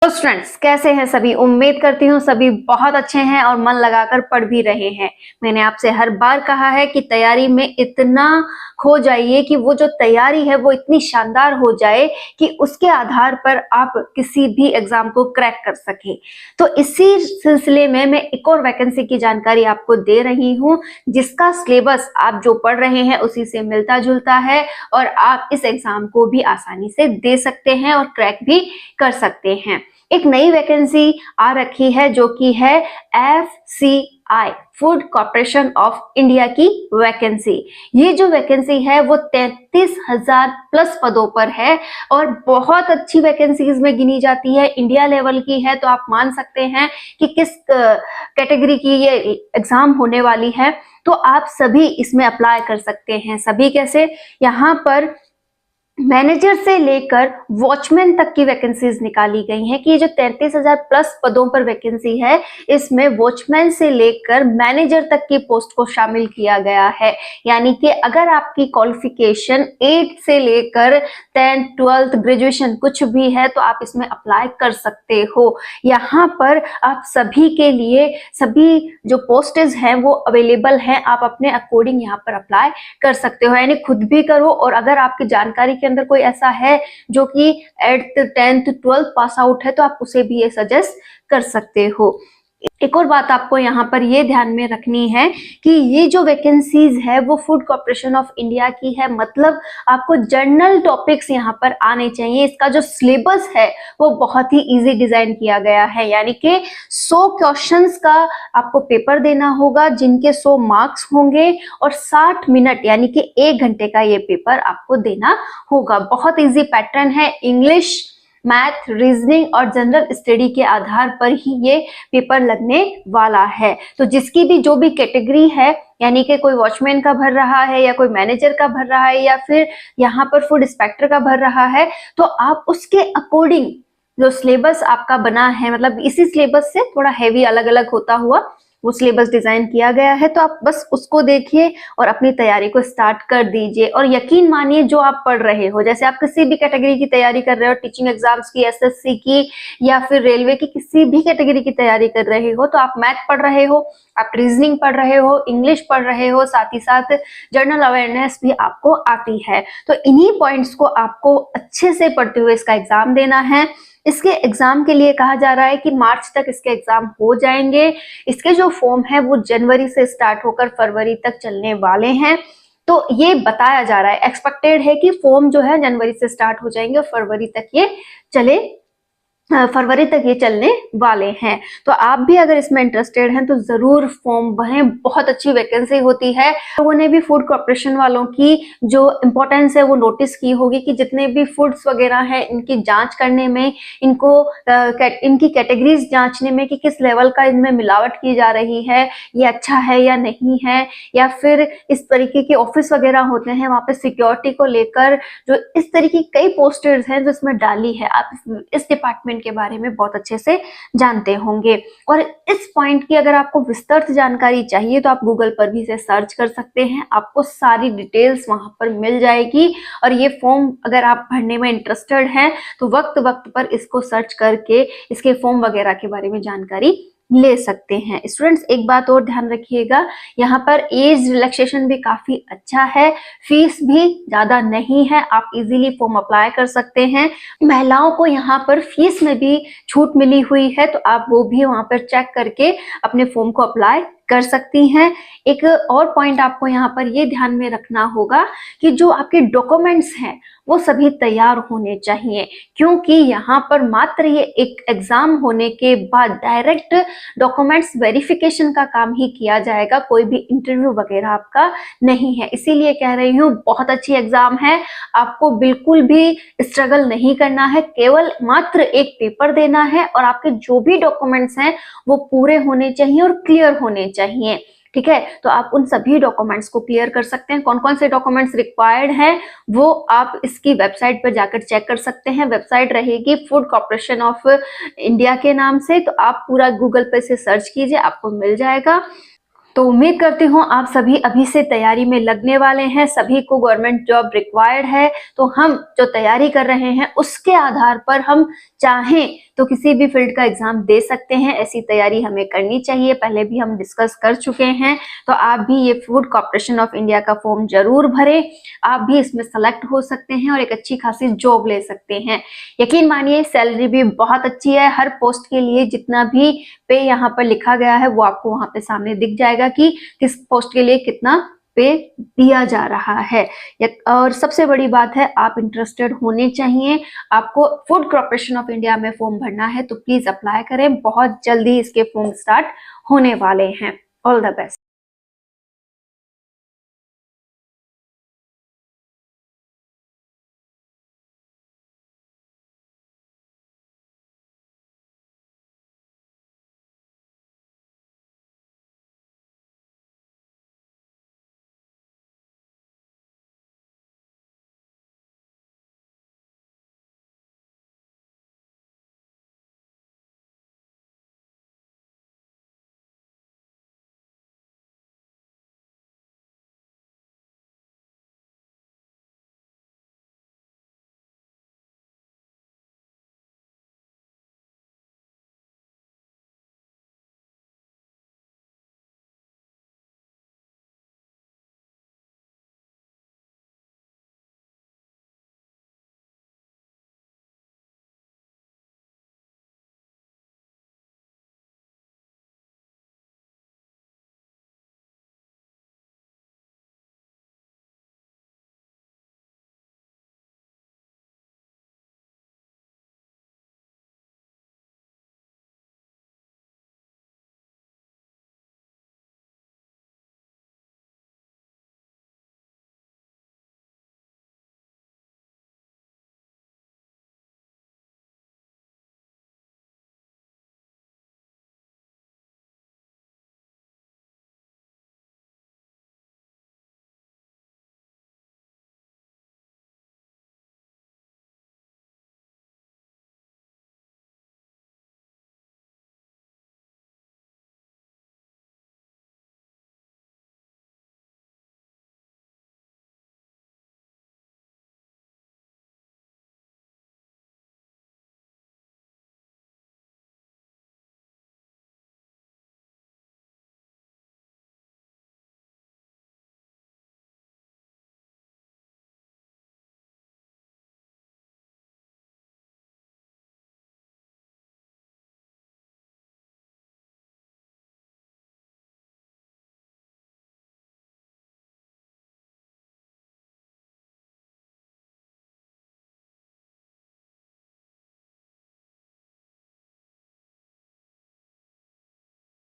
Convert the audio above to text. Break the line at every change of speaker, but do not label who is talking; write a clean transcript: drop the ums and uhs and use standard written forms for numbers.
Students कैसे हैं सभी। उम्मीद करती हूँ सभी बहुत अच्छे हैं और मन लगाकर पढ़ भी रहे हैं। मैंने आपसे हर बार कहा है कि तैयारी में इतना खो जाइए कि वो जो तैयारी है वो इतनी शानदार हो जाए कि उसके आधार पर आप किसी भी एग्जाम को क्रैक कर सके। तो इसी सिलसिले में मैं एक और वैकेंसी की जानकारी आपको दे रही हूँ जिसका सिलेबस आप जो पढ़ रहे हैं उसी से मिलता जुलता है और आप इस एग्जाम को भी आसानी से दे सकते हैं और क्रैक भी कर सकते हैं। एक नई वैकेंसी आ रखी है जो कि है FCI food corporation of India की वैकेंसी। ये जो वैकेंसी है वो 33,000 प्लस पदों पर है और बहुत अच्छी वैकेंसीज में गिनी जाती है। इंडिया लेवल की है तो आप मान सकते हैं कि किस कैटेगरी की ये एग्जाम होने वाली है। तो आप सभी इसमें अप्लाई कर सकते हैं। सभी कैसे, यहाँ पर मैनेजर से लेकर वॉचमैन तक की वैकेंसीज निकाली गई हैं कि ये जो 33,000 प्लस पदों पर वैकेंसी है इसमें वॉचमैन से लेकर मैनेजर तक की पोस्ट को शामिल किया गया है। यानी कि अगर आपकी क्वालिफिकेशन 8 से लेकर 10th 12th ग्रेजुएशन कुछ भी है तो आप इसमें अप्लाई कर सकते हो। यहाँ पर आप सभी के लिए सभी जो पोस्टेज हैं वो अवेलेबल हैं, आप अपने अकॉर्डिंग यहाँ पर अप्लाई कर सकते हो। यानी खुद भी करो और अगर आपकी जानकारी के अंदर कोई ऐसा है जो कि 8th 10th 12th pass out है तो आप उसे भी ये सजेस्ट कर सकते हो। एक और बात आपको यहाँ पर ये ध्यान में रखनी है कि ये जो वैकेंसीज है वो फूड कॉर्पोरेशन ऑफ इंडिया की है, मतलब आपको जर्नल टॉपिक्स यहाँ पर आने चाहिए। इसका जो सिलेबस है वो बहुत ही इजी डिजाइन किया गया है। यानी कि 100 क्वेश्चंस का आपको पेपर देना होगा जिनके 100 मार्क्स होंगे और 60 मिनट यानी कि 1 घंटे का ये पेपर आपको देना होगा। बहुत इजी पैटर्न है। इंग्लिश, मैथ, रीजनिंग और जनरल स्टडी के आधार पर ही ये पेपर लगने वाला है। तो जिसकी भी जो भी कैटेगरी है, यानी कि कोई वॉचमैन का भर रहा है या कोई मैनेजर का भर रहा है या फिर यहाँ पर फूड इंस्पेक्टर का भर रहा है, तो आप उसके अकॉर्डिंग जो सिलेबस आपका बना है, मतलब इसी सिलेबस से थोड़ा हैवी अलग अलग होता हुआ वो सिलेबस डिजाइन किया गया है, तो आप बस उसको देखिए और अपनी तैयारी को स्टार्ट कर दीजिए। और यकीन मानिए जो आप पढ़ रहे हो, जैसे आप किसी भी कैटेगरी की तैयारी कर रहे हो, टीचिंग एग्जाम्स की, SSC की या फिर रेलवे की किसी भी कैटेगरी की तैयारी कर रहे हो, तो आप मैथ पढ़ रहे हो, आप रीजनिंग पढ़ रहे हो, इंग्लिश पढ़ रहे हो, साथ ही साथ जनरल अवेयरनेस भी आपको आती है। तो इन्हीं पॉइंट्स को आपको अच्छे से पढ़ते हुए इसका एग्जाम देना है। इसके एग्जाम के लिए कहा जा रहा है कि मार्च तक इसके एग्जाम हो जाएंगे। इसके जो फॉर्म है वो जनवरी से स्टार्ट होकर फरवरी तक चलने वाले हैं। तो ये बताया जा रहा है, एक्सपेक्टेड है कि फॉर्म जो है जनवरी से स्टार्ट हो जाएंगे और फरवरी तक ये चलने वाले हैं। तो आप भी अगर इसमें इंटरेस्टेड हैं तो जरूर फॉर्म भरें। बहुत अच्छी वैकेंसी होती है। लोगों ने भी फूड कॉर्पोरेशन वालों की जो इम्पोर्टेंस है वो नोटिस की होगी कि जितने भी फूड्स वगैरह हैं इनकी जांच करने में, इनको इनकी कैटेगरीज जांचने में कि किस लेवल का इनमें मिलावट की जा रही है, ये अच्छा है या नहीं है, या फिर इस तरीके के ऑफिस वगैरह होते हैं वहां पे सिक्योरिटी को लेकर जो इस तरीके कई पोस्टर्स हैं जो इसमें डाली है, आप इस डिपार्टमेंट के बारे में बहुत अच्छे से जानते होंगे। और इस पॉइंट की अगर आपको विस्तृत जानकारी चाहिए तो आप गूगल पर भी इसे सर्च कर सकते हैं, आपको सारी डिटेल्स वहां पर मिल जाएगी। और ये फॉर्म अगर आप भरने में इंटरेस्टेड हैं तो वक्त वक्त पर इसको सर्च करके इसके फॉर्म वगैरह के बारे में जानकारी ले सकते हैं। स्टूडेंट्स एक बात और ध्यान रखिएगा, यहाँ पर एज रिलैक्सेशन भी काफी अच्छा है, फीस भी ज्यादा नहीं है, आप इजीली फॉर्म अप्लाई कर सकते हैं। महिलाओं को यहाँ पर फीस में भी छूट मिली हुई है, तो आप वो भी वहां पर चेक करके अपने फॉर्म को अप्लाई कर सकती हैं। एक और पॉइंट आपको यहाँ पर ये ध्यान में रखना होगा कि जो आपके डॉक्यूमेंट्स हैं वो सभी तैयार होने चाहिए, क्योंकि यहाँ पर मात्र ये एक एग्जाम होने के बाद डायरेक्ट डॉक्यूमेंट्स वेरिफिकेशन का काम ही किया जाएगा, कोई भी इंटरव्यू वगैरह आपका नहीं है। इसीलिए कह रही हूँ बहुत अच्छी एग्जाम है, आपको बिल्कुल भी स्ट्रगल नहीं करना है, केवल मात्र एक पेपर देना है और आपके जो भी डॉक्यूमेंट्स हैं वो पूरे होने चाहिए और क्लियर होने चाहिए। ठीक है, तो आप उन सभी डॉक्यूमेंट्स को क्लियर कर सकते हैं। कौन कौन से डॉक्यूमेंट्स रिक्वायर्ड हैं वो आप इसकी वेबसाइट पर जाकर चेक कर सकते हैं। वेबसाइट रहेगी फूड कॉर्पोरेशन ऑफ इंडिया के नाम से, तो आप पूरा गूगल पे से सर्च कीजिए, आपको मिल जाएगा। तो उम्मीद करती हूँ आप सभी अभी से तैयारी में लगने वाले हैं, सभी को गवर्नमेंट जॉब रिक्वायर्ड है। तो हम जो तैयारी कर रहे हैं उसके आधार पर हम चाहें तो किसी भी फील्ड का एग्जाम दे सकते हैं। ऐसी तैयारी हमें करनी चाहिए, पहले भी हम डिस्कस कर चुके हैं। तो आप भी ये फूड कॉर्पोरेशन ऑफ इंडिया का फॉर्म जरूर भरें, आप भी इसमें सेलेक्ट हो सकते हैं और एक अच्छी खासी जॉब ले सकते हैं। यकीन मानिए सैलरी भी बहुत अच्छी है, हर पोस्ट के लिए जितना भी पे यहाँ पर लिखा गया है वो आपको वहां पे सामने दिख जाएगा कि किस पोस्ट के लिए कितना पे दिया जा रहा है। और सबसे बड़ी बात है, आप इंटरेस्टेड होने चाहिए। आपको फूड कॉर्पोरेशन ऑफ इंडिया में फॉर्म भरना है तो प्लीज अप्लाई करें, बहुत जल्दी इसके फॉर्म स्टार्ट होने वाले हैं। All the best.